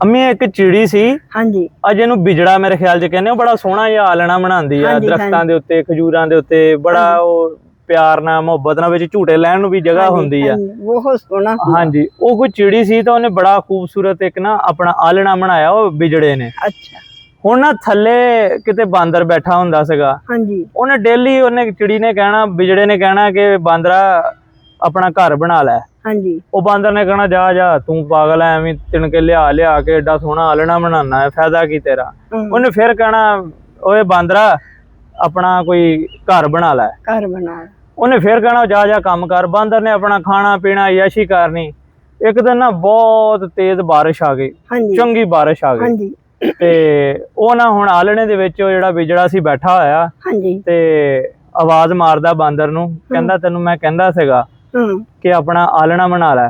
ਅੰਮੀ ਇੱਕ ਚਿੜੀ ਸੀ ਹਾਂਜੀ ਅੱਜ ਇਹਨੂੰ ਬਿਜੜਾ ਮੇਰੇ ਖਿਆਲ ਚ ਕਹਿੰਦੇ, ਉਹ ਬੜਾ ਸੋਹਣਾ ਜਿਹਾ ਆਲਣਾ ਬਣਾਉਂਦੀ ਆ ਦਰਖਤਾਂ ਦੇ ਉੱਤੇ, ਖਜੂਰਾਂ ਦੇ ਉੱਤੇ, ਬੜਾ ਉਹ ਪਿਆਰ ਨਾਲ ਮੁਹੱਬਤ ਨਾਲ, ਵਿੱਚ ਝੂਟੇ ਲੈਣ ਨੂੰ ਵੀ ਜਗ੍ਹਾ ਹੁੰਦੀ ਆ। ਬਹੁਤ ਸੋਹਣਾ। ਹਾਂਜੀ, ਉਹ ਕੋਈ ਚਿੜੀ ਸੀ ਤਾਂ ਉਹਨੇ ਬੜਾ ਖੂਬਸੂਰਤ ਇੱਕ ਨਾ ਆਪਣਾ ਆਲਣਾ ਬਣਾਇਆ ਉਹ ਬਿਜੜੇ ਨੇ। ਅੱਛਾ। ਹੁਣ ਨਾ ਥੱਲੇ ਕਿਤੇ ਬਾਂਦਰ ਬੈਠਾ ਹੁੰਦਾ ਸੀਗਾ। ਹਾਂਜੀ। ਉਹਨੇ ਡੇਲੀ ਉਹਨੇ ਚਿੜੀ ਨੇ ਕਹਿਣਾ, ਬਿਜੜੇ ਨੇ ਕਹਿਣਾ ਕਿ ਬਾਂਦਰਾ ਆਪਣਾ ਘਰ ਬਣਾ ਲੈ। ਹਾਂਜੀ। ਉਹ ਬਾਂਦਰ ਨੇ ਕਹਿਣਾ ਜਾ ਜਾ ਤੂੰ ਪਾਗਲ ਐ, ਐਵੇਂ ਤਿਣਕੇ ਲਿਆ ਕੇ ਏਡਾ ਸੋਹਣਾ ਆਲਣਾ ਬਣਾਉਣਾ ਹੈ, ਫਾਇਦਾ ਕੀ ਤੇਰਾ। ਉਹਨੇ ਫਿਰ ਕਹਿਣਾ ਓਏ ਬਾਂਦਰਾ ਆਪਣਾ ਕੋਈ ਘਰ ਬਣਾ ਲੈ। ਘਰ ਬਣਾ। ਉਹਨੇ ਫਿਰ ਕਹਿਣਾ ਜਾ ਜਾ ਕੰਮ ਕਰ। ਬਾਂਦਰ ਨੇ ਆਪਣਾ ਖਾਣਾ ਪੀਣਾ ਯਾਸ਼ੀ ਕਰਨੀ। ਇੱਕ ਦਿਨ ਨਾ ਬਹੁਤ ਤੇਜ਼ ਬਾਰਿਸ਼ ਆ ਗਈ, ਚੰਗੀ ਬਾਰਿਸ਼ ਆ ਗਈ ਤੇ ਉਹ ਨਾ ਹੁਣ ਆਲਣੇ ਦੇ ਵਿੱਚ ਉਹ ਜਿਹੜਾ ਬਿਜੜਾ ਸੀ ਬੈਠਾ ਹੋਇਆ ਤੇ ਆਵਾਜ਼ ਮਾਰਦਾ ਬਾਂਦਰ ਨੂੰ, ਕਹਿੰਦਾ ਤੈਨੂੰ ਮੈਂ ਕਹਿੰਦਾ ਸੀਗਾ ਕਿ ਆਪਣਾ ਆਲਣਾ ਬਣਾ ਲੈ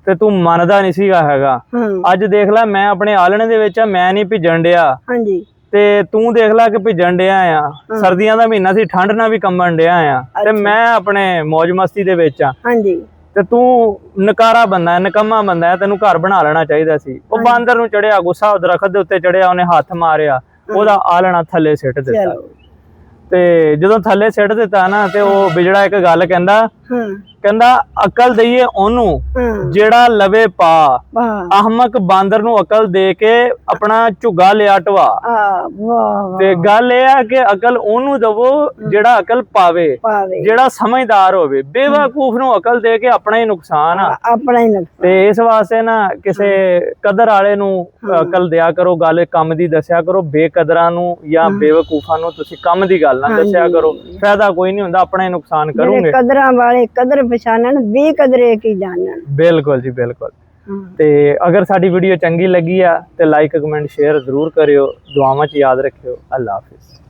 ਤੇ ਤੂੰ ਮੰਨਦਾ ਨਹੀਂ ਸੀਗਾ ਹੈਗਾ। ਅੱਜ ਦੇਖ ਲੈ ਮੈਂ ਆਪਣੇ ਆਲਣੇ ਦੇ ਵਿੱਚ ਆ, ਮੈਂ ਨਹੀਂ ਭਿੱਜਣ ਡਿਆ ਤੇ ਤੂੰ ਦੇਖ ਲੈ ਕਿ ਭਿੱਜਣ ਡਿਆ ਆ। ਸਰਦੀਆਂ ਦਾ ਮਹੀਨਾ ਸੀ, ਠੰਡ ਨਾਲ ਵੀ ਕੰਬਣ ਡਿਆ ਆ ਤੇ ਮੈਂ ਆਪਣੇ ਮौज ਮਸਤੀ ਦੇ ਵਿੱਚ ਆ ਤੇ ਤੂੰ ਨਕਾਰਾ ਬੰਦਾ ਹੈ, ਨਕਮਾ ਬੰਦਾ ਹੈ, ਤੈਨੂੰ ਘਰ ਬਣਾ ਲੈਣਾ ਚਾਹੀਦਾ ਸੀ। ਉਹ ਬਾਂਦਰ ਨੂੰ ਚੜਿਆ ਗੁੱਸਾ, ਉਹ ਦਰਖਤ ਦੇ ਉੱਤੇ ਚੜਿਆ, ਉਹਨੇ ਹੱਥ ਮਾਰਿਆ, ਉਹਦਾ ਆਲਣਾ ਥੱਲੇ ਸਿੱਟ ਦਿੱਤਾ। ਤੇ ਜਦੋਂ ਥੱਲੇ ਸਿੱਟ ਦਿੱਤਾ ਨਾ ਤੇ ਉਹ ਬਿਜੜਾ ਇੱਕ ਗੱਲ ਕਹਿੰਦਾ, ਕਹਿੰਦਾ ਅਕਲ ਦਈਏ ਉਹਨੂੰ ਜਿਹੜਾ ਲਵੇ ਪਾ, ਅਹਮਕ ਬਾਂਦਰ ਨੂੰ ਅਕਲ ਦੇ ਕੇ ਆਪਣਾ ਝੁੱਗਾ ਲਿਆ ਢਵਾ। ਤੇ ਗੱਲ ਇਹ ਆ ਕਿ ਅਕਲ ਉਹਨੂੰ ਦਵੋ ਜਿਹੜਾ ਅਕਲ ਪਾਵੇ, ਜਿਹੜਾ ਸਮਝਦਾਰ ਹੋਵੇ। ਬੇਵਕੂਫ ਨੂੰ ਅਕਲ ਦੇ ਕੇ ਆਪਣਾ ਹੀ ਨੁਕਸਾਨ ਆ। ਤੇ ਇਸ ਵਾਸਤੇ ਨਾ ਕਿਸੇ ਕਦਰ ਵਾਲੇ ਨੂੰ ਅਕਲ ਦਿਆ ਕਰੋ, ਗੱਲ ਕੰਮ ਦੀ ਦੱਸਿਆ ਕਰੋ। ਬੇਕਦਰਾਂ ਨੂੰ ਜਾਂ ਬੇਵਕੂਫਾਂ ਨੂੰ ਤੁਸੀਂ ਕੰਮ ਦੀ ਗੱਲ ਨਾ ਦੱਸਿਆ ਕਰੋ, ਫਾਇਦਾ ਕੋਈ ਨਹੀਂ ਹੁੰਦਾ, ਆਪਣਾ ਹੀ ਨੁਕਸਾਨ ਕਰੋਗੇ। ਕਦਰਾਂ ਵਾਲੇ ਕਦਰ ਪਛਾਣਨ, ਬੇਕਦਰੇ ਕੀ ਜਾਣਨ। ਬਿਲਕੁਲ ਜੀ ਬਿਲਕੁਲ। ਤੇ ਅਗਰ ਸਾਡੀ ਵੀਡੀਓ ਚੰਗੀ ਲੱਗੀ ਆ ਤੇ ਲਾਈਕ ਕਮੈਂਟ ਸ਼ੇਅਰ ਜ਼ਰੂਰ ਕਰਿਓ। ਦੁਆਵਾਂ 'ਚ ਯਾਦ ਰੱਖਿਓ। ਅੱਲਾ ਹਾਫਿਜ਼।